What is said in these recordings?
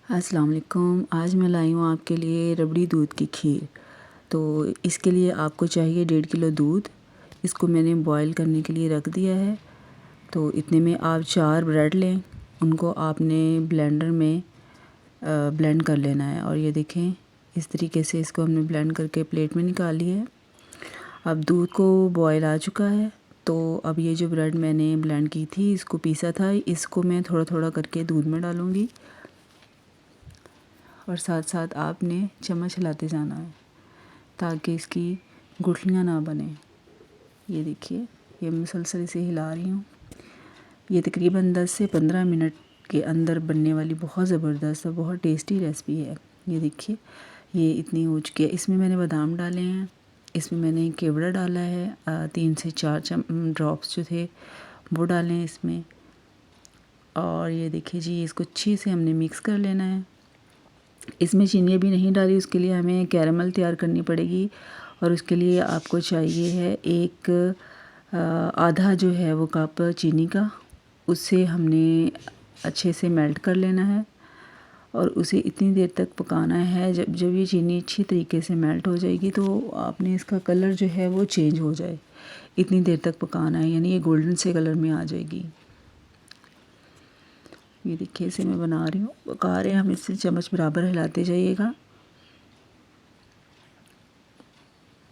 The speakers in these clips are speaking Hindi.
अस्सलाम वालेकुम। आज मैं लाई हूँ आपके लिए रबड़ी दूध की खीर। तो इसके लिए आपको चाहिए 1.5 किलो दूध। इसको मैंने बॉईल करने के लिए रख दिया है। तो इतने में आप 4 ब्रेड लें, उनको आपने ब्लेंडर में ब्लेंड कर लेना है। और ये देखें, इस तरीके से इसको हमने ब्लेंड करके प्लेट में निकाल लिया है। अब दूध को बॉईल आ चुका है। तो अब ये जो ब्रेड मैंने ब्लेंड की थी, इसको पीसा था, इसको मैं थोड़ा थोड़ा करके दूध में डालूँगी और साथ साथ आपने चम्मच हिलाते जाना है ताकि इसकी गुठलियाँ ना बने। ये देखिए, ये मुसलसल इसे हिला रही हूँ। ये तकरीबन 10 से 15 मिनट के अंदर बनने वाली बहुत ज़बरदस्त और बहुत टेस्टी रेसिपी है। ये देखिए, ये इतनी हो चुकी है। इसमें मैंने बादाम डाले हैं, इसमें मैंने केवड़ा डाला है, 3 से 4 ड्रॉप्स जो थे वो डाले हैं इसमें। और ये देखिए जी, इसको अच्छे से हमने मिक्स कर लेना है। इसमें चीनी भी नहीं डाली, उसके लिए हमें कैरेमल तैयार करनी पड़ेगी। और उसके लिए आपको चाहिए है एक आधा जो है वो कप चीनी का। उसे हमने अच्छे से मेल्ट कर लेना है और उसे इतनी देर तक पकाना है जब जब ये चीनी अच्छी तरीके से मेल्ट हो जाएगी तो आपने इसका कलर जो है वो चेंज हो जाए, इतनी देर तक पकाना है, यानी ये गोल्डन से कलर में आ जाएगी। ये देखिए, इसे मैं बना रही हूँ, पका रहे हैं हम, इससे चम्मच बराबर हिलाते जाइएगा।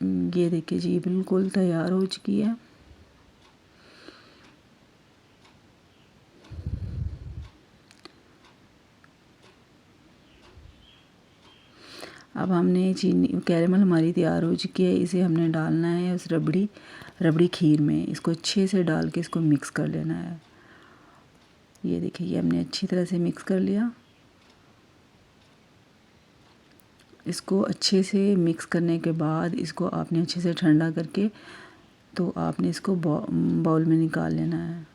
ये देखिए जी, बिल्कुल तैयार हो चुकी है। अब हमने चीनी कैरेमल हमारी तैयार हो चुकी है, इसे हमने डालना है उस रबड़ी खीर में। इसको अच्छे से डाल के इसको मिक्स कर लेना है। ये देखिए, ये हमने अच्छी तरह से मिक्स कर लिया। इसको अच्छे से मिक्स करने के बाद इसको आपने अच्छे से ठंडा करके तो आपने इसको बाउल में निकाल लेना है।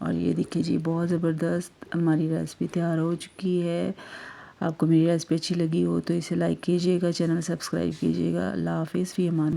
और ये देखिए जी, बहुत ज़बरदस्त हमारी रेसिपी तैयार हो चुकी है। आपको मेरी रेसिपी अच्छी लगी हो तो इसे लाइक कीजिएगा, चैनल सब्सक्राइब कीजिएगा। अल्लाह हाफ़िज़, फ़ी अमान।